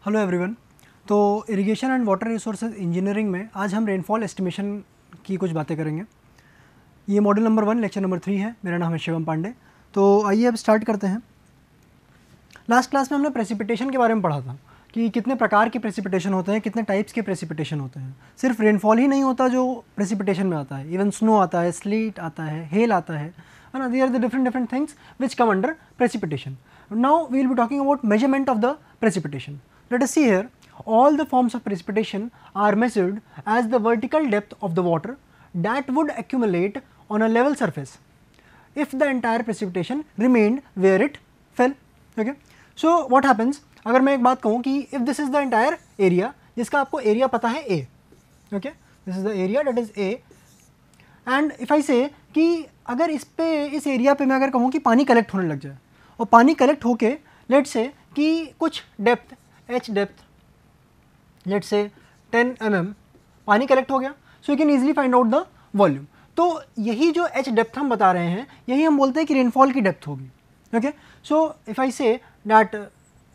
Hello everyone. तो irrigation and water resources engineering में आज हम रेनफॉल एस्टिमेशन की कुछ बातें करेंगे। ये मॉड्यूल नंबर 1 लेक्चर नंबर 3 है। मेरा नाम है शिवम पांडे। तो आइए अब स्टार्ट करते हैं। लास्ट क्लास में हमने प्रेसिपिटेशन के बारे में पढ़ा था कि कितने प्रकार के प्रेसिपिटेशन होते हैं, कितने टाइप्स के प्रेसिपिटेशन होते हैं। सिर्फ रेनफॉल ही नहीं होता जो प्रेसिपिटेशन में आता है, इवन स्नो आता है, स्लीट आता है, हेल आता है ना। They are the different things which come under precipitation. Now we will be talking about measurement of the precipitation. Let us see here, all the forms of precipitation are measured as the vertical depth of the water that would accumulate on a level surface if the entire precipitation remained where it fell. Okay, so what happens, अगर मैं एक बात कहूँ कि if this is the entire area जिसका आपको area पता है A, okay, this is the area that is A, and if I say कि अगर इस एरिया पे मैं अगर कहूँ कि पानी कलेक्ट होने लग जाए और पानी कलेक्ट होके लेट से कि कुछ डेप्थ h डेप्थ लेट से 10 mm पानी कलेक्ट हो गया, so you can easily find out the volume. तो यही जो h डेप्थ हम बता रहे हैं यही हम बोलते हैं कि रेनफॉल की डेप्थ होगी. Okay, so if I say that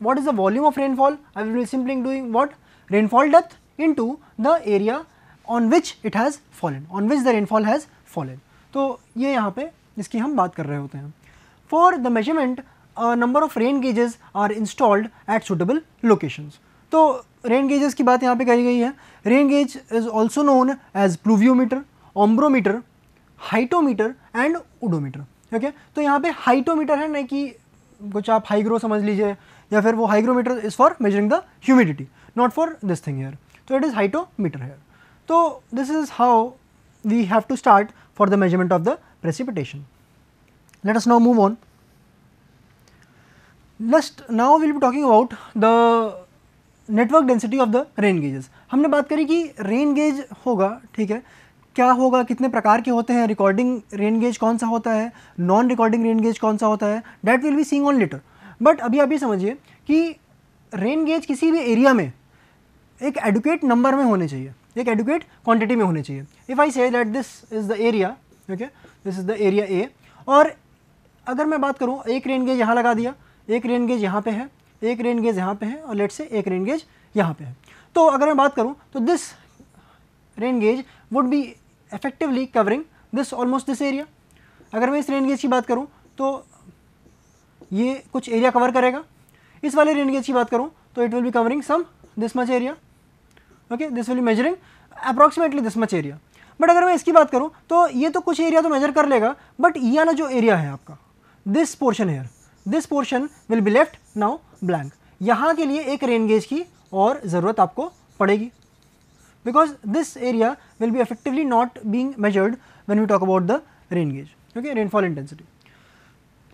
what is the volume of rainfall, I will be simply doing what, rainfall depth into the area on which it has fallen, on which the rainfall has fallen. तो ये यहाँ पे इसकी हम बात कर रहे होते हैं. For the measurement, a number of rain gauges are installed at suitable locations. तो rain gauges की बात यहाँ पे करी गई है. Rain gauge is also known as pluviometer, ombrometer, hytometer and odometer. Okay? तो यहाँ पे hytometer है, नहीं कि कुछ आप hygro समझ लीजिए, या फिर वो hygrometer is for measuring the humidity, not for this thing here. So it is hytometer here. तो this is how we have to start for the measurement of the precipitation. Let us now move on. Now we will be talking about the network density of the rain gauges. हमने बात करी कि rain gauge होगा, ठीक है, क्या होगा, कितने प्रकार के होते हैं, रिकॉर्डिंग रेन गेज कौन सा होता है, नॉन रिकॉर्डिंग रेन गेज कौन सा होता है, that will be seeing on later. But अभी आप ये समझिए कि रेन गेज किसी भी एरिया में एक एडुकेट नंबर में होने चाहिए, एक एडुकेट क्वांटिटी में होने चाहिए. If I say that this is the area, okay, this is the area A, और अगर मैं बात करूँ एक रेन गेज यहाँ लगा दिया, एक रेन गेज यहाँ पे है, एक रेन गेज यहाँ पे है, और लेट से एक रेन गेज यहाँ पे है. तो अगर मैं बात करूँ तो this rain gauge would be effectively covering this almost this area. अगर मैं इस रेन गेज की बात करूँ तो ये कुछ एरिया कवर करेगा. इस वाले रेन गेज की बात करूँ तो it will be covering some this much area. Okay, this will be measuring approximately this much area. But अगर मैं इसकी बात करूँ तो ये तो कुछ एरिया तो मेजर कर लेगा, बट ये वाला जो एरिया है आपका, this portion here, this portion will be left now blank. यहाँ के लिए एक रेन गेज की और ज़रूरत आपको पड़ेगी, because this area will be effectively not being measured when we talk about the rain gauge. Okay, rainfall intensity.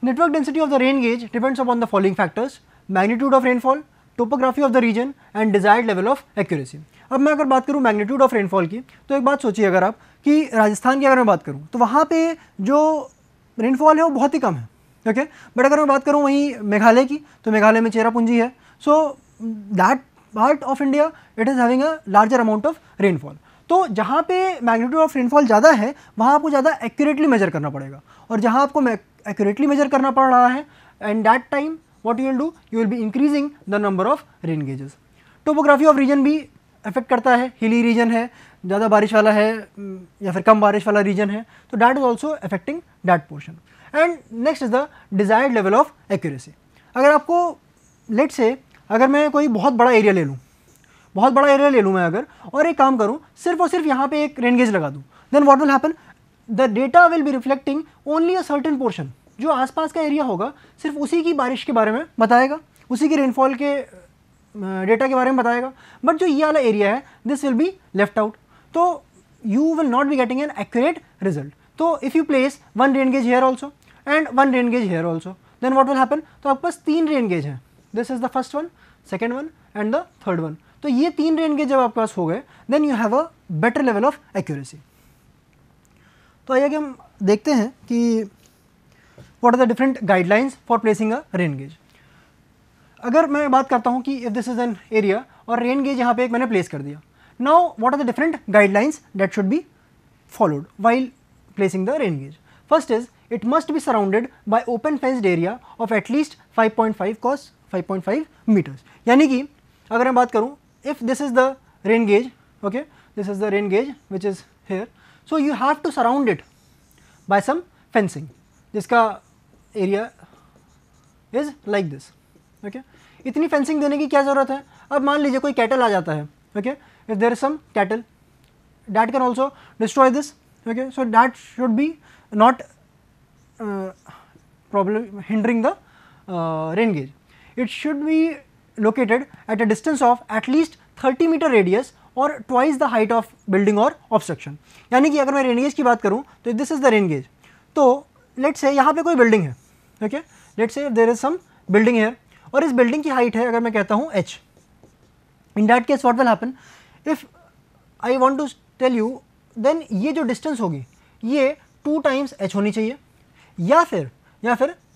Network density of the rain gauge depends upon the following factors: magnitude of rainfall, topography of the region and desired level of accuracy. अब मैं अगर बात करूँ magnitude of rainfall की, तो एक बात सोचिए अगर आप कि राजस्थान की अगर मैं बात करूँ तो वहाँ पे जो रेनफॉल है वो बहुत ही कम है. ओके, बट अगर मैं बात करूँ वहीं मेघालय की, तो मेघालय में चेरापूंजी है. So that part of India it is having a larger amount of rainfall. तो जहाँ पे मैग्नीट्यूड ऑफ रेनफॉल ज़्यादा है वहाँ आपको ज़्यादा एक्यूरेटली मेजर करना पड़ेगा, और जहाँ आपको एक्यूरेटली मेजर करना पड़ रहा है, and that time what you will do, you will be increasing the number of rain gauges. Topography of region भी अफेक्ट करता है. हिली रीजन है, ज़्यादा बारिश वाला है, या फिर कम बारिश वाला रीजन है, तो that is also affecting that portion. And next is the desired level of accuracy. अगर आपको लेट से अगर मैं कोई बहुत बड़ा एरिया ले लूँ, बहुत बड़ा एरिया ले लूँ मैं अगर, और एक काम करूँ सिर्फ और सिर्फ यहाँ पे एक रेन गेज लगा दूँ, then what will happen, the data will be reflecting only a certain portion. जो आसपास का एरिया होगा सिर्फ उसी की बारिश के बारे में बताएगा, उसी की रेनफॉल के डेटा के बारे में बताएगा, बट जो ये वाला एरिया है this will be left out. तो you will not be getting an accurate result. तो if you place one rain gauge here also and one rain gauge here also, then what will happen, तो आपके पास 3 rain gauge हैं. This is the first one, second one and the third one. तो ये 3 rain gauge जब आपके पास हो गए, then you have a better level of accuracy. तो आइए कि हम देखते हैं कि what are the different guidelines for placing a rain gauge. अगर मैं बात करता हूँ कि if this is an area और रेन गेज यहाँ पे एक मैंने प्लेस कर दिया, now what are the different guidelines that should be followed while placing the rain gauge. First is it must be surrounded by open fenced area of at least 5.5 cos 5.5 metres. यानी कि अगर मैं बात करूँ, if this is the rain gauge, okay, this is the rain gauge which is here, so you have to surround it by some fencing, जिसका area is like this, okay. इतनी fencing देने की क्या ज़रूरत है? अब मान लीजिए कोई कैटल आ जाता है, okay, if there is some cattle that can also destroy this, okay, so that should be not problem hindering the rain gauge. It should be located at a distance of at least 30 meter radius or twice the height of building or obstruction. यानी कि अगर मैं rain gauge की बात करूँ तो this is the rain gauge, तो let's say यहाँ पे कोई बिल्डिंग है, okay, let's say there is some building है और इस बिल्डिंग की हाइट है अगर मैं कहता हूँ h, in that case what will happen, if I want to tell you, then ये जो डिस्टेंस होगी ये 2 times h होनी चाहिए या फिर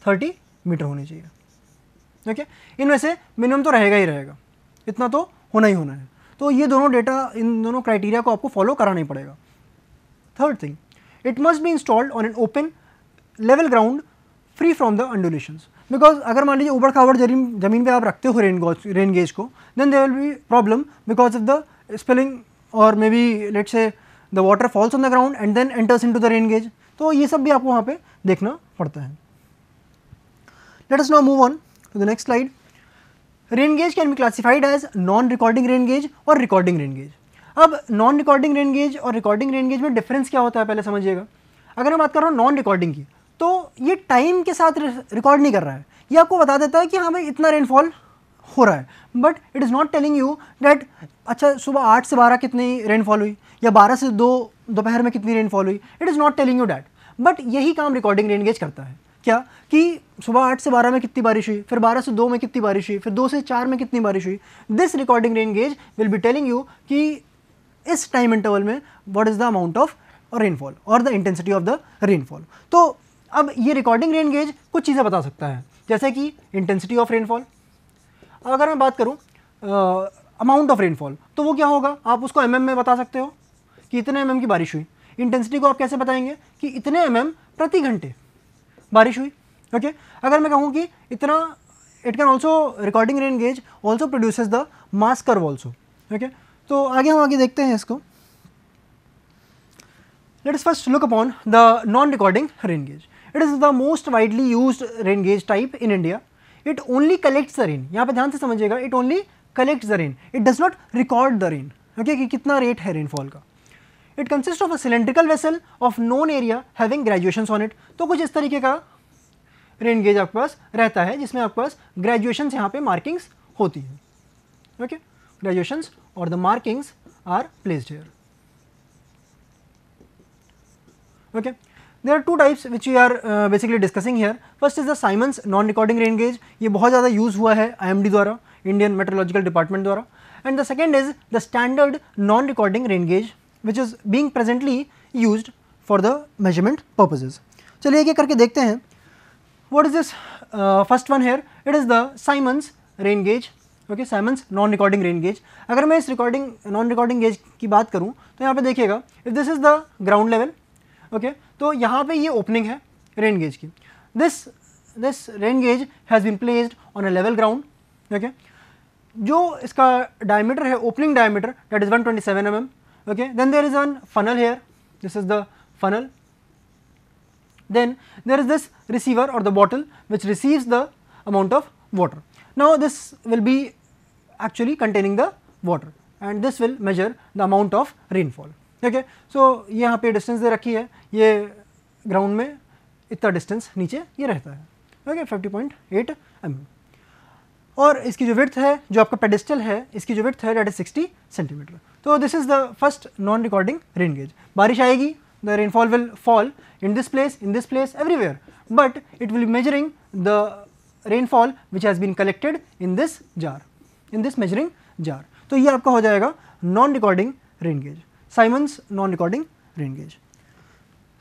30 मीटर होनी चाहिए, ओके। इनमें से मिनिमम तो रहेगा ही रहेगा, इतना तो होना ही होना है। तो ये दोनों डेटा, इन दोनों क्राइटेरिया को आपको फॉलो कराना ही पड़ेगा। Third thing, it must be installed on an open level ground free from the undulations, because अगर मान लीजिए ऊबड़ खाबड़ जमीन पे आप रखते हो रेन गेज को, then there will be problem because of the spilling और maybe let's say the water falls on the ground and then enters into the rain gauge. तो ये सब भी आपको वहाँ पे देखना पड़ता है। Let us now move on to the next slide. Rain gauge can be classified as non recording rain gauge और रिकॉर्डिंग रेन गेज। अब नॉन रिकॉर्डिंग रेन गेज और रिकॉर्डिंग रेन गेज में डिफरेंस क्या होता है पहले समझिएगा। अगर मैं बात कर रहा हूँ नॉन रिकॉर्डिंग की, तो ये टाइम के साथ रिकॉर्ड नहीं कर रहा है, ये आपको बता देता है कि हाँ भाई इतना रेनफॉल हो रहा है, but it is not telling you that अच्छा सुबह 8 से 12 कितनी रेनफॉल हुई या 12 से 2 दोपहर में कितनी रेनफॉल हुई, it is not telling you that. But यही काम रिकॉर्डिंग रेन गेज करता है, क्या कि सुबह 8 से 12 में कितनी बारिश हुई, फिर 12 से 2 में कितनी बारिश हुई, फिर 2 से 4 में कितनी बारिश हुई। This recording rain gauge will be telling you कि इस टाइम इंटरवल में what is the amount of rainfall और the intensity of the rainfall. तो अब ये रिकॉर्डिंग रेन गेज कुछ चीज़ें बता सकता है, जैसे कि इंटेंसिटी ऑफ रेनफॉल। अगर मैं बात करूँ अमाउंट ऑफ रेनफॉल, तो वो क्या होगा, आप उसको mm में बता सकते हो कि इतने mm की बारिश हुई। इंटेंसिटी को आप कैसे बताएंगे कि इतने mm प्रति घंटे बारिश हुई, ओके। अगर मैं कहूँ कि इतना, it can also, recording rain gauge also produces the mass curve also, okay. तो आगे हम देखते हैं इसको। Let us first look upon the non recording rain gauge. It is the most widely used rain gauge type in India. It only collects the rain, यहाँ पे ध्यान से समझिएगा, it only collects the rain, it does not record the rain, okay, कि कितना rate है rainfall का। It consist of a cylindrical vessel of known area having graduations on it. तो कुछ इस तरीके का रेन गेज आपके पास रहता है जिसमें आपके पास ग्रेजुएशंस, यहाँ पे मार्किंग्स होती हैं, ओके, ग्रेजुएशंस और the markings are placed here, okay. There are two types which we are basically discussing here. First is the Siemens non-recording rain gauge. ये बहुत ज़्यादा यूज़ हुआ है IMD द्वारा, Indian Meteorological Department द्वारा. And the second is the standard non-recording rain gauge, which is being presently used for the measurement purposes. चलिए एक एक करके देखते हैं. What is this first one here? It is the Siemens rain gauge. Okay, Siemens non-recording rain gauge. अगर मैं इस non-recording gauge की बात करूँ तो यहाँ पे देखिएगा, if this is the ground level, okay, तो यहाँ पे ये ओपनिंग है रेन गेज की। This rain gauge has been placed on a level ground, okay. जो इसका डायमीटर है, opening diameter, that is 127 mm, okay. Then there is one funnel here, this is the funnel. Then there is this receiver और the bottle which receives the amount of water. Now this will be actually containing the water and this will measure the amount of rainfall, okay. So ये यहाँ पे distance दे रखी है, ये ground में इतना distance नीचे ये रहता है, ओके, 50.8 mm। और इसकी जो विड्थ है, जो आपका पेडिस्टल है, इसकी जो विड्थ है दैट इज 60 सेंटीमीटर। तो this is the first non recording rain gauge. बारिश आएगी, the rainfall will fall in this place, everywhere, but it will be measuring the rainfall which has been collected in this jar, in this measuring jar. तो ये आपका हो जाएगा non recording rain gauge, Symons non recording rain gauge.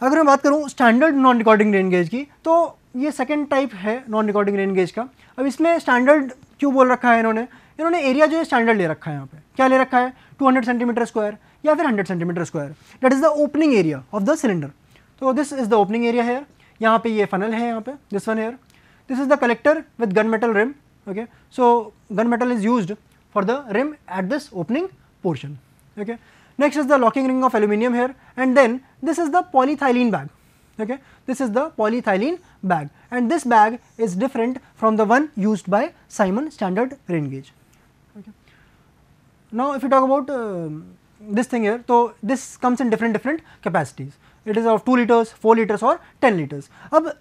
अगर मैं बात करूँ standard non recording rain gauge की, तो ये सेकंड टाइप है नॉन रिकॉर्डिंग रेन गेज का। अब इसमें स्टैंडर्ड क्यों बोल रखा है इन्होंने एरिया जो है स्टैंडर्ड ले रखा है। यहाँ पे क्या ले रखा है, 200 सेंटीमीटर स्क्वायर या फिर 100 centimetre square, that is the opening area of the cylinder. तो this is the opening area here. यहाँ पे ये फनल है, यहाँ पे this one here. This is the collector with gun metal rim, okay. So gun metal is used for the rim at this opening portion. Okay. Next is the locking ring of aluminum here, and then this is the polyethylene bag. Okay. This is the polyethylene bag, and this bag is different from the one used by Simon standard rain gauge. Okay. Now, if you talk about this thing here, so this comes in different capacities. It is of 2 liters, 4 liters और 10 liters. अब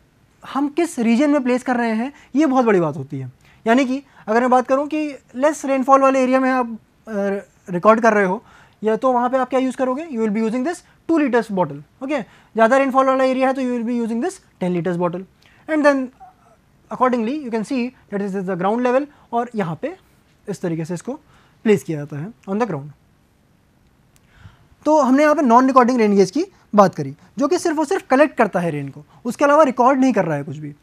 हम किस reason में place कर रहे हैं ये बहुत बड़ी बात होती है. यानी कि अगर मैं बात करूं कि लेस रेनफॉल वाले एरिया में आप रिकॉर्ड कर रहे हो, या तो वहाँ पे आप क्या यूज़ करोगे, you will be using this 2 liters bottle. Okay, ज़्यादा रेनफॉल वाला एरिया है तो you will be using this 10 liters bottle, and then accordingly you can see that is the ground level, और यहाँ पे इस तरीके से इसको प्लेस किया जाता है ऑन द ग्राउंड. तो हमने यहाँ पे नॉन रिकॉर्डिंग रेन गेज की बात करी, जो कि सिर्फ और सिर्फ कलेक्ट करता है रेन को, उसके अलावा रिकॉर्ड नहीं कर रहा है कुछ भी.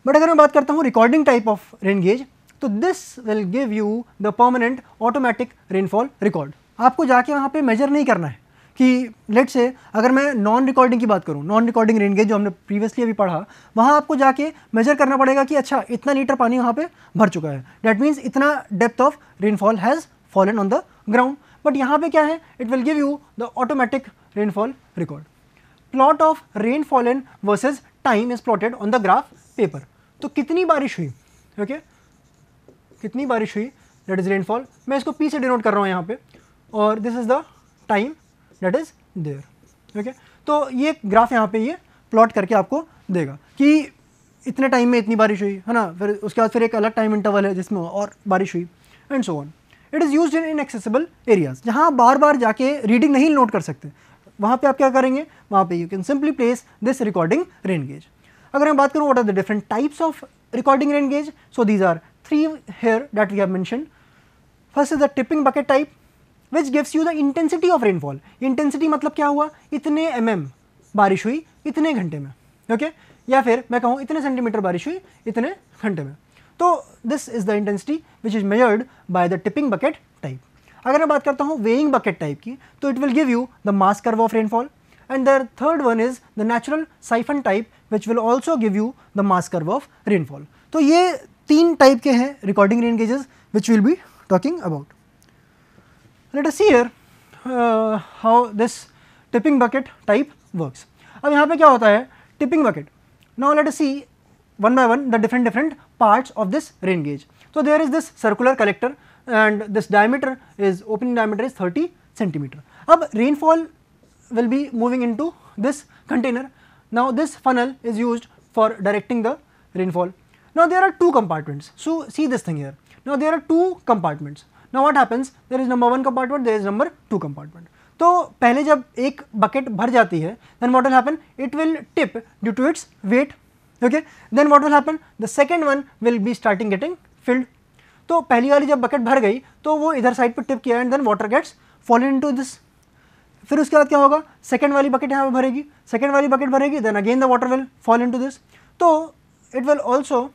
बट अगर मैं बात करता हूँ recording type of rain gauge, तो this will give you the permanent automatic rainfall record. आपको जाके वहाँ पे मेजर नहीं करना है कि लेट से अगर मैं नॉन रिकॉर्डिंग की बात करूँ, नॉन रिकॉर्डिंग रेन गेज जो हमने प्रीवियसली अभी पढ़ा, वहाँ आपको जाके मेजर करना पड़ेगा कि अच्छा इतना लीटर पानी वहाँ पे भर चुका है, डैट मीन्स इतना depth of rainfall has fallen on the ground. But यहाँ पे क्या है, it will give you the automatic rainfall record. Plot of rain fallen versus time is plotted on the graph paper. तो कितनी बारिश हुई, okay, कितनी बारिश हुई, दैट इज रेनफॉल. मैं इसको पी से डिनोट कर रहा हूँ यहाँ पे, और this is the time that is there. Okay, तो ये ग्राफ यहाँ पे ये प्लॉट करके आपको देगा कि इतने टाइम में इतनी बारिश हुई, है ना. फिर उसके बाद फिर एक अलग टाइम इंटरवल है जिसमें और बारिश हुई, and so on. It is used in inaccessible areas, जहाँ आप बार बार जाके रीडिंग नहीं नोट कर सकते. वहाँ पे आप क्या करेंगे, वहाँ पे you can simply place this recording rain gauge. अगर मैं बात करूँ what are the different types of recording rain gauge, so these are 3 here that we have mentioned. First is the tipping bucket type, which gives you the intensity of rainfall. Intensity मतलब क्या हुआ, इतने mm बारिश हुई इतने घंटे में, okay, या फिर मैं कहूँ इतने सेंटीमीटर बारिश हुई इतने घंटे में. तो this is the intensity which is measured by the tipping bucket type. अगर मैं बात करता हूँ वेइंग बकेट टाइप की, तो it will give you the mass curve of rainfall, and the third one is the natural siphon type which will also give you the mass curve of rainfall. तो ये 3 type के हैं recording rain gauges which will be talking about. Let us see here how this tipping bucket type works. अब यहाँ पे क्या होता है tipping bucket. Now let us see one by one the different parts of this rain gauge. So there is this circular collector, and this diameter is, opening diameter is 30 centimeter. अब rainfall will be moving into this container. Now this funnel is used for directing the rainfall. Now there are 2 compartments. So see this thing here. Now there are 2 compartments. Now what happens, there is number 1 compartment, there is number 2 compartment. तो पहले जब एक bucket भर जाती है, then what will happen, it will tip due to its weight. Okay, then what will happen, the second one will be starting getting filled. तो पहली वाली जब बकेट भर गई तो वो इधर साइड पे टिप किया, and then water gets fallen into this. फिर उसके बाद क्या होगा, सेकंड वाली बकेट यहाँ पे भरेगी, सेकंड वाली बकेट भरेगी, then again the water will fall into this. तो it will also,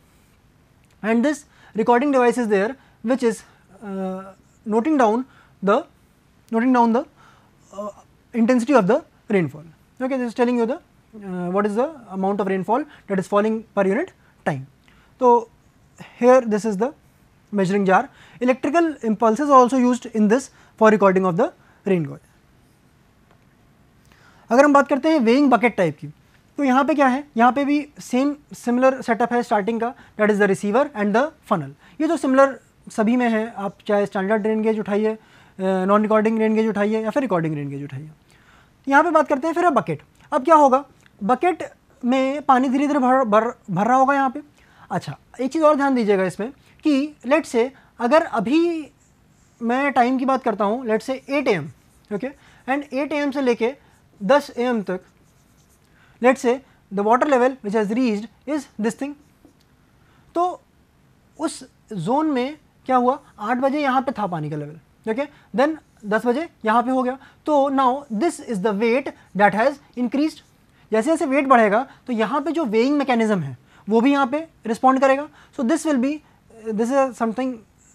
and this recording device is there which is noting down the intensity of the rainfall. Okay, this is telling you the what is the amount of rainfall that is falling per unit time. So here this is the measuring jar. Electrical impulses are also used in this for recording of the rain gauge. अगर हम बात करते हैं weighing bucket type की, तो यहाँ पे क्या है, यहाँ पे भी सेम सिमिलर सेटअप है स्टार्टिंग का, that is the receiver and the funnel. ये तो सिमिलर सभी में है, आप चाहे स्टैंडर्ड रेन गेज उठाइए, नॉन रिकॉर्डिंग रेन गेज उठाइए, या फिर रिकॉर्डिंग रेन गेज उठाइए. यहाँ पे बात करते हैं फिर अब बकेट. अब क्या होगा, बकेट में पानी धीरे धीरे भर रहा होगा यहाँ पे. अच्छा, एक चीज़ और ध्यान दीजिएगा इसमें कि लेट से अगर अभी मैं टाइम की बात करता हूँ, लेट से 8 AM, ओके, एंड 8 AM से लेके 10 AM तक, लेट से the water level which has reached is this thing. तो उस जोन में क्या हुआ, 8 बजे यहाँ पे था पानी का लेवल, ओके, देन 10 बजे यहाँ पे हो गया. तो now this is the weight that has increased. जैसे जैसे वेट बढ़ेगा तो यहाँ पे जो वेइंग मैकेनिज्म है वो भी यहाँ पे रिस्पॉन्ड करेगा. So this will be, this is something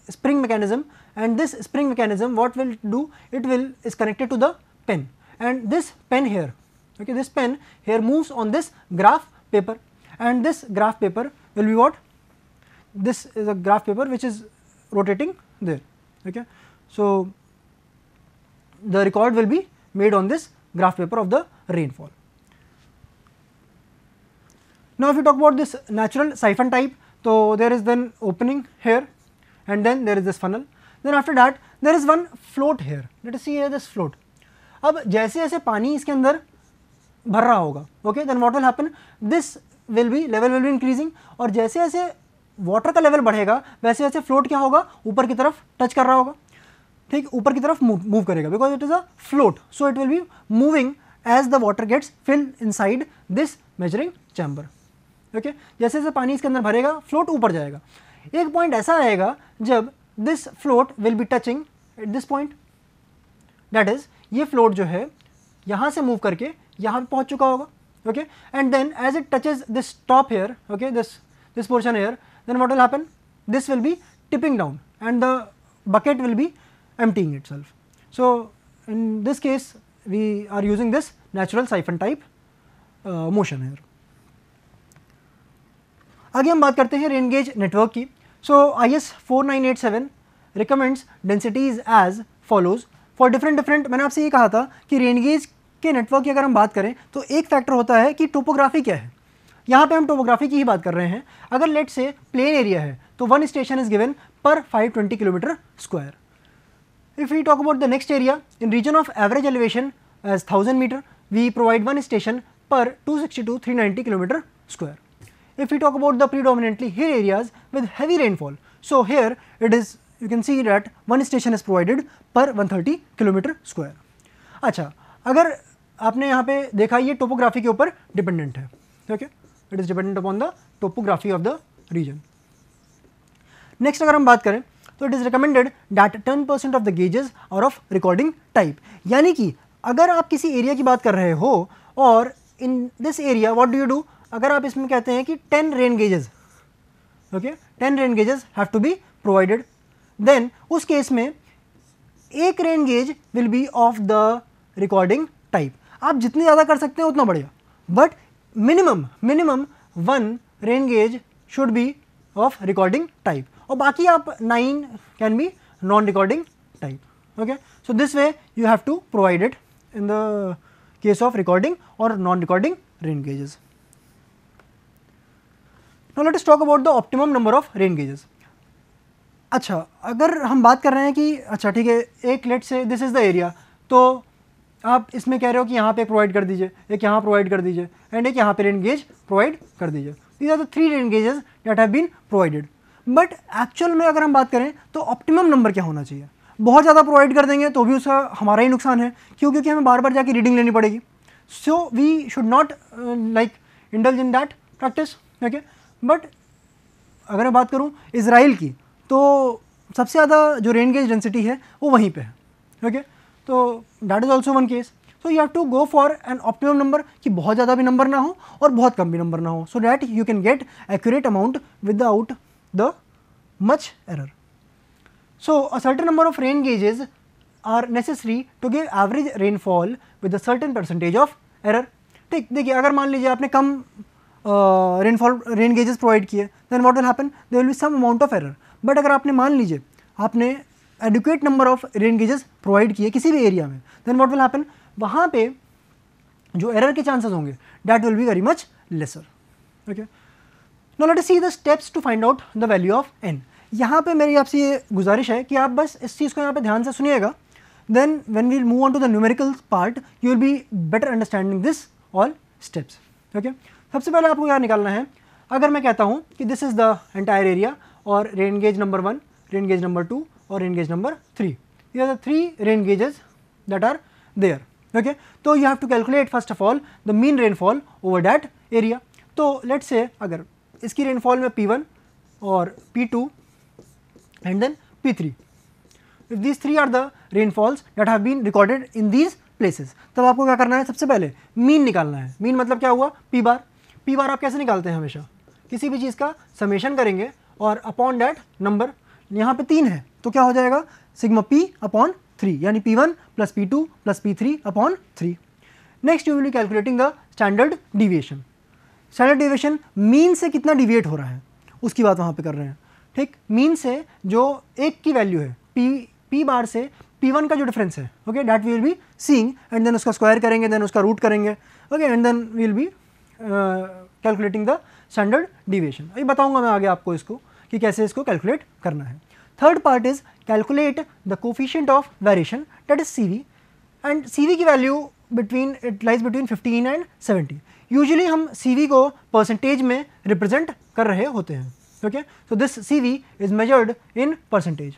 spring mechanism, and this spring mechanism what will do, it will is connected to the pen, and this pen here, okay, this pen here moves on this graph paper, and this graph paper will be what, this is a graph paper which is rotating there, Okay, so the record will be made on this graph paper of the rainfall. Now if you talk about this natural siphon type, so there is then opening here and then there is this funnel, then after that there is one float here. Let us see here this float. अब जैसे जैसे पानी इसके अंदर भर रहा होगा, okay, then what will happen, this will be level will be increasing, और जैसे जैसे वाटर का लेवल बढ़ेगा वैसे वैसे फ्लोट क्या होगा, ऊपर की तरफ टच कर रहा होगा, ठीक, ऊपर की तरफ मूव करेगा, because it is a float, so it will be moving as the water gets fill inside this measuring chamber. Okay, जैसे जैसे पानी इसके अंदर भरेगा फ्लोट ऊपर जाएगा. एक पॉइंट ऐसा आएगा जब this float will be touching at this point, that is ये फ्लोट जो है यहाँ से मूव करके यहाँ पे पहुँच चुका होगा. Okay, and then as it touches this top here, okay, this portion here, then what will happen, this will be tipping down and the bucket will be emptying itself. So in this case we are using this natural siphon type motion here. आगे हम बात करते हैं rain gauge network की. So IS 4987 recommends densities as follows for different. मैंने आपसे ये कहा था कि रेन गेज के नेटवर्क की अगर हम बात करें तो एक फैक्टर होता है कि टोपोग्राफी क्या है. यहाँ पे हम टोपोग्राफी की ही बात कर रहे हैं. अगर लेट से प्लेन एरिया है तो one station is given per 520 kilometre square. If we talk about the next area in region of average elevation as 1000 metre we provide one station per 260 to 390 kilometre square. If we talk about the predominantly hill areas with heavy rainfall, so here it is you can see that one station is provided per 130 kilometre square. अच्छा, अगर आपने यहाँ पे देखा ये topography के ऊपर dependent है. Okay, it is dependent upon the topography of the region. Next अगर हम बात करें तो it is recommended that 10% of the gauges are of recording type. यानी कि अगर आप किसी एरिया की बात कर रहे हो और in this area what do you do, अगर आप इसमें कहते हैं कि 10 rain gauges, okay, 10 rain gauges have to be provided, then उस केस में एक rain gauge will be of the recording type. आप जितनी ज़्यादा कर सकते हैं उतना बढ़िया, but minimum one rain gauge should be of recording type, और बाकी आप 9 can be non-recording type. Okay, so this way you have to provide it in the case of recording or non-recording rain gauges. Now let us talk about the optimum number of rain gauges. अच्छा, अगर हम बात कर रहे हैं कि अच्छा ठीक है, एक लेट से दिस इज़ द एरिया, तो आप इसमें कह रहे हो कि यहाँ पे प्रोवाइड कर दीजिए, एक यहाँ प्रोवाइड कर दीजिए एंड एक यहाँ पे रेन गेज प्रोवाइड कर दीजिए. These are the 3 rain gauges that have been provided. But actual में अगर हम बात करें तो ऑप्टिमम नंबर क्या होना चाहिए. बहुत ज़्यादा प्रोवाइड कर देंगे तो भी उसका हमारा ही नुकसान है, क्योंकि हमें बार बार जाके रीडिंग लेनी पड़ेगी. So we should not like indulge in that practice. Okay, but अगर मैं बात करूँ इजराइल की तो सबसे ज़्यादा जो रेन गेज डेंसिटी है वो वहीं पे है. ओके, तो that is also one case. So you have to go for an optimum number कि बहुत ज़्यादा भी नंबर ना हो और बहुत कम भी नंबर ना हो, so that you can get accurate amount without the much error. So a certain number of rain gauges are necessary to give average rainfall with a certain percentage of error. ठीक, देखिए अगर मान लीजिए आपने कम rain gauges provide किए, then what will happen, there will be some amount of error. But अगर आपने मान लीजिए आपने adequate number of rain gauges provide किए किसी भी एरिया में, देन व्हाट विल हैपन, वहाँ पे जो एरर के चांसेस होंगे that will be very much lesser. Okay, now let us see the steps to find out the value of n. यहाँ पे मेरी आपसे ये गुजारिश है कि आप बस इस चीज़ को यहाँ पे ध्यान से सुनिएगा, then when we move on to the numerical part you will be better understanding this all steps. Okay, सबसे पहले आपको क्या निकालना है, अगर मैं कहता हूँ कि this is the entire area और rain gauge number 1, rain gauge number 2 और रेन गेज नंबर 3, ये are the 3 rain gauges that are there. Okay, तो you have to calculate first of all the mean rainfall over that area. तो let's say अगर इसकी rainfall में P1 और P2 and then P3, if these 3 are the rainfalls that have been recorded in these places, तब आपको क्या करना है, सबसे पहले मीन निकालना है. मीन मतलब क्या हुआ, P बार. P बार आप कैसे निकालते हैं, हमेशा किसी भी चीज़ का समेशन करेंगे और अपॉन दैट नंबर. यहाँ पे 3 है तो क्या हो जाएगा, सिग्मा P अपॉन 3, यानी P1 plus P2 plus P3 upon 3. Next you will be calculating the standard deviation. Standard deviation mean से कितना डिविएट हो रहा है उसकी बात वहाँ पे कर रहे हैं. ठीक, मीन से जो एक की वैल्यू है पी बार से P1 का जो डिफरेंस है, okay, that we will be seeing and then उसका स्क्वायर करेंगे, देन उसका रूट करेंगे, okay, and then we will be calculating the standard deviation. अभी बताऊंगा मैं आगे आपको इसको कि कैसे इसको कैलकुलेट करना है। Third part is calculate the coefficient of variation, that is CV, and CV की value it lies between 15 and 70। Usually हम CV को परसेंटेज में रिप्रेजेंट कर रहे होते हैं, okay, so this CV is measured in percentage,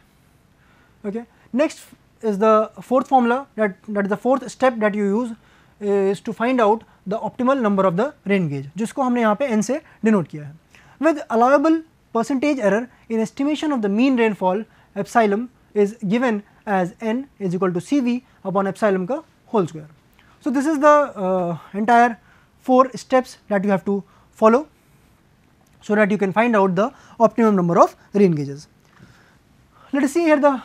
okay. Next is the fourth formula, that is the fourth step that you use is to find out the optimal number of the rain gauge, जिसको हमने यहाँ पे N से denote किया है। With allowable percentage error in estimation of the mean rainfall, epsilon is given as N is equal to CV upon epsilon का whole square. So this is the entire 4 steps that you have to follow so that you can find out the optimum number of rain gauges. Let us see here the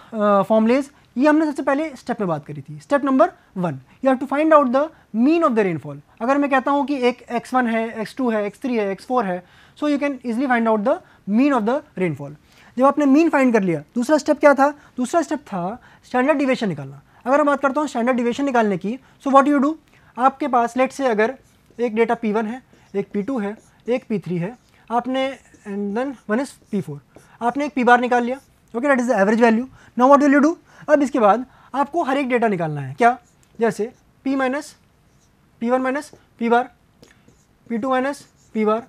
formulas. ये हमने सबसे पहले step में बात करी थी। Step number 1, you have to find out the mean of the rainfall. अगर मैं कहता हूँ कि एक x1 है, x2 है, x3 है, x4 है, so you can easily find out the mean of the rainfall. जब आपने मीन फाइंड कर लिया, दूसरा स्टेप क्या था? दूसरा स्टेप था स्टैंडर्ड डिविएशन निकालना। अगर मैं बात करता हूँ स्टैंडर्ड डिविएशन निकालने की, सो व्हाट यू डू, आपके पास लेट से अगर एक डेटा P1 है, एक P2 है, एक P3 है, आपने and then one is P4, आपने एक P बार निकाल लिया, okay, that is the average value. Now what will you do, अब इसके बाद आपको हर एक डेटा निकालना है, क्या, जैसे P minus P1 minus P bar, P2 minus P bar,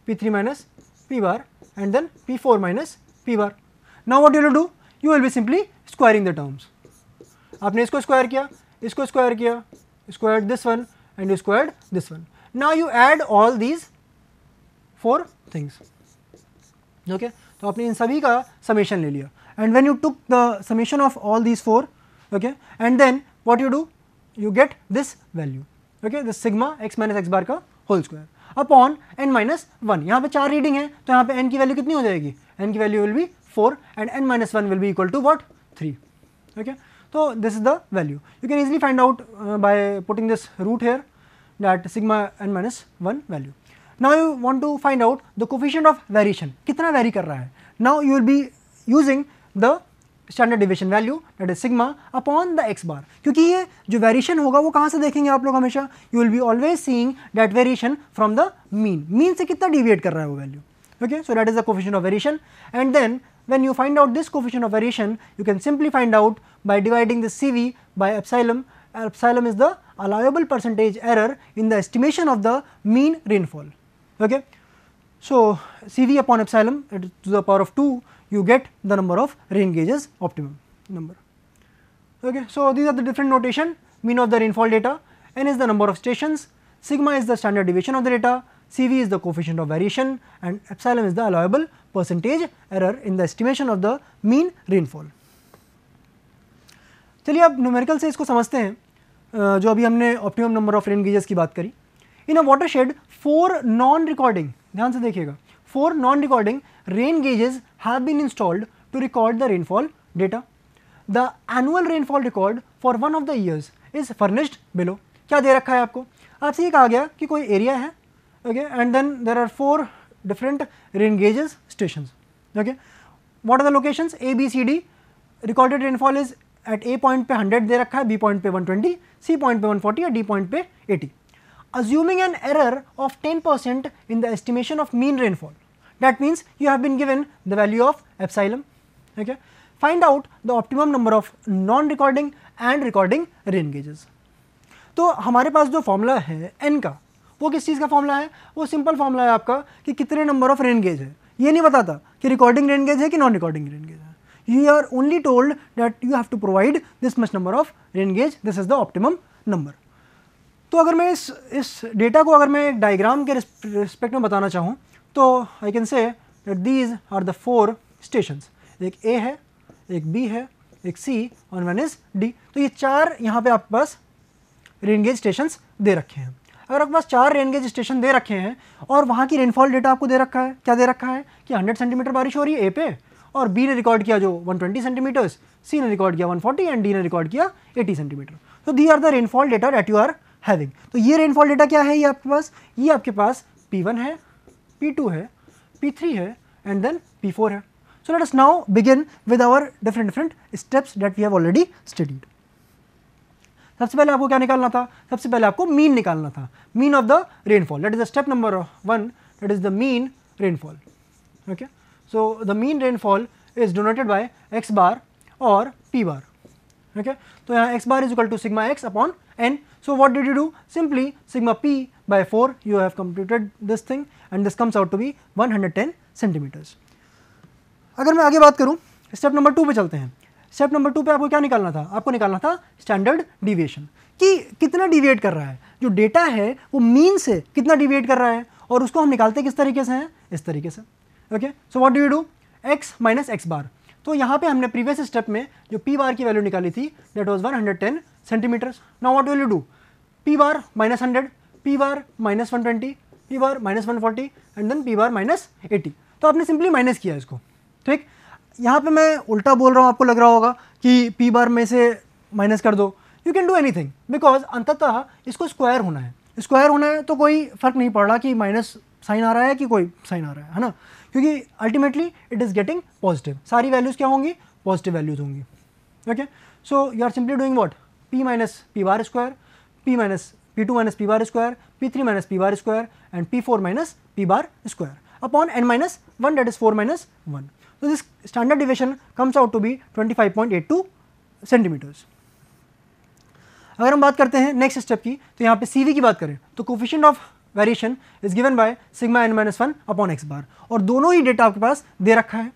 P3 minus P bar and then P4 minus P bar. Now what you will do, you will be simply squaring the terms. आपने इसको square किया, इसको square किया, squared this one and you squared this one. Now you add all these 4 things. Okay, तो आपने इन सभी का summation ले लिया, and when you took the summation of all these 4, okay, and then what you do, you get this value, okay, this sigma x minus x bar का whole square upon n minus 1। यहाँ पे 4 reading है, तो यहाँ पे n की value कितनी हो जाएगी, n की value will be 4 and n minus 1 will be equal to what, 3, okay. तो this is the value, you can easily find out by putting this root here, that sigma n minus 1 value. Now you want to find out the coefficient of variation, कितना vary कर रहा है। Now you will be using the standard deviation value, that is sigma upon the x बार, क्योंकि ये जो variation होगा वो कहाँ से देखेंगे आप लोग हमेशा, you will be always seeing that variation from the mean से कितना डिविएट कर रहा है वो value, okay. So that is the coefficient of variation, and then when you find out this coefficient of variation, you can simply find out by dividing this CV by epsilon. Epsilon is the allowable percentage error in the estimation of the mean rainfall, okay. So CV upon epsilon to the power of 2, you get the number of rain gauges optimum number, okay. So these are the different notation, mean of the rainfall data, n is the number of stations, sigma is the standard deviation of the data, CV is the coefficient of variation and epsilon is the allowable percentage error in the estimation of the mean rainfall. चलिए अब numerical से इसको समझते हैं, जो अभी हमने optimum number of rain gauges की बात करी। In a watershed 4 non recording, ध्यान से देखिएगा, 4 non recording rain gauges have been installed to record the rainfall data. The annual rainfall record for one of the years is furnished below. क्या दे रखा है आपको, आपसे ये कहा गया कि कोई एरिया है, okay, and then there are 4 different rain gauges stations, okay. What are the locations, A B C D, recorded rainfall is at A point पे 100 दे रखा है, B पॉइंट पे 120, C पॉइंट पे 140 और D पॉइंट पे 80। Assuming an error of 10% in the estimation of mean rainfall, that means you have been given the value of epsilon, okay. Find out the optimum number of non-recording and recording rain gauges. तो हमारे पास जो formula है n का, वो किस चीज़ का formula है, वो सिंपल फॉर्मूला है आपका कि कितने नंबर ऑफ रेन गेज है। ये नहीं बताता कि रिकॉर्डिंग रेन गेज है कि नॉन रिकॉर्डिंग रेन गेज है। You are only told that you have to provide this much number of rain gauge, this is the optimum number. तो अगर मैं इस डेटा को अगर मैं एक डायग्राम के रिस्पेक्ट में बताना चाहूँ, तो I can say that these are the 4 stations, एक A है, एक B है, एक C और वन इज D। तो ये 4 यहाँ पे आपके पास रेन गेज स्टेशंस दे रखे हैं। अगर आपके पास 4 रेन गेज स्टेशन दे रखे हैं और वहाँ की रेनफॉल डेटा आपको दे रखा है, क्या दे रखा है कि 100 सेंटीमीटर बारिश हो रही है A पे, और B ने रिकॉर्ड किया जो 120 सेंटीमीटर्स, C ने रिकॉर्ड किया 140 एंड D ने रिकॉर्ड किया 80 सेंटीमीटर। तो these are the rainfall data that you are having. तो ये रेनफॉल डेटा क्या है, ये आपके पास P1 है, P2 है, P3 है एंड देन P4 है। So let us now begin with our different steps that we have already studied. सबसे पहले आपको क्या निकालना था? सबसे पहले आपको मीन निकालना था, mean of the rainfall. That is the step number 1, that is the mean rainfall. Okay, so the mean rainfall is denoted by x bar और p बार. ओके, तो यहाँ x bar is equal to sigma x upon n. So what did you do? Simply sigma p by 4 you have computed this thing and this comes out to be 110 centimeters. अगर मैं आगे बात करूं, step number 2 पे चलते हैं. Step number 2 पे आपको क्या निकालना था? आपको निकालना था स्टैंडर्ड डिविएशन, कि कितना डिविएट कर रहा है, जो डेटा है वो मीन से कितना डिविएट कर रहा है, और उसको हम निकालते किस तरीके से हैं? इस तरीके से. Okay, so what do you do? x minus X bar. तो यहाँ पे हमने प्रीवियस स्टेप में जो p बार की वैल्यू निकाली थी that was 110 centimetres. Now what will you do? p bar minus 100, p bar minus 120, p bar minus 140 and then p bar minus 80. तो आपने सिंपली माइनस किया इसको. ठीक, यहाँ पे मैं उल्टा बोल रहा हूँ, आपको लग रहा होगा कि p बार में से माइनस कर दो. You can do anything because अंततः इसको स्क्वायर होना है. स्क्वायर होना है तो कोई फर्क नहीं पड़ रहा कि माइनस साइन आ रहा है कि कोई साइन आ रहा है ना, क्योंकि ultimately it is getting positive. सारी वैल्यूज़ क्या होंगी? पॉजिटिव वैल्यूज़ होंगी. Okay, so you are simply doing what? p minus P bar square, p minus p2 minus P bar square, p3 minus P bar square and p4 minus P bar square upon n minus 1 that is 4 minus 1. So this standard deviation comes out to be 25.82 centimetres. अगर हम बात करते हैं next step की, तो यहाँ पे CV की बात करें तो coefficient of variation is given by sigma n minus 1 upon X bar, और दोनों ही डेटा आपके पास दे रखा है.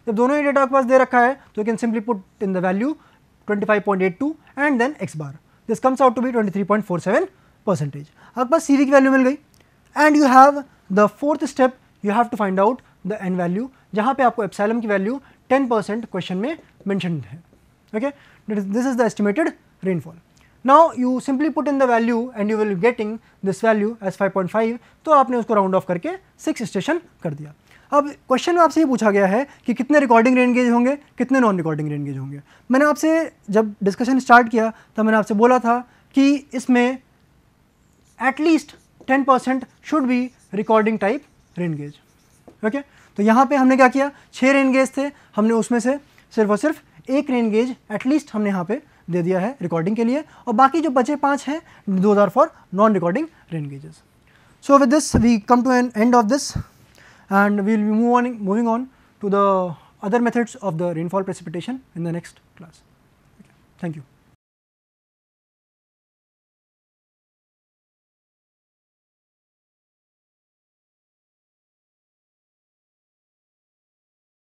जब दोनों ही डेटा आपके पास दे रखा है तो you can simply put in the value 25.82 and then x bar. This comes out to be 23.47%. आपके पास CV की वैल्यू मिल गई and you have the fourth step, you have to find out the n value, जहाँ पे आपको epsilon की value 10% question में मेंशन्ड है. Okay, this is the estimated rainfall. Now you simply put in the value and you will getting this value as 5.5. तो आपने उसको round of करके 6 स्टेशन कर दिया. अब क्वेश्चन में आपसे ये पूछा गया है कि कितने रिकॉर्डिंग रेन गेज होंगे, कितने नॉन रिकॉर्डिंग रेन गेज होंगे. मैंने आपसे जब डिस्कशन स्टार्ट किया तब मैंने आपसे बोला था कि इसमें at least 10% should be recording type rain gauge. Okay, तो यहाँ पे हमने क्या किया? 6 रेन गेज थे, हमने उसमें से सिर्फ और सिर्फ एक रेन गेज एटलीस्ट हमने यहाँ पे दे दिया है रिकॉर्डिंग के लिए, और बाकी जो बचे 5 हैं those are for non recording rain gauges. So with this we come to an end of this and we will be moving on to the other methods of the rainfall precipitation in the next class. Okay. Thank you.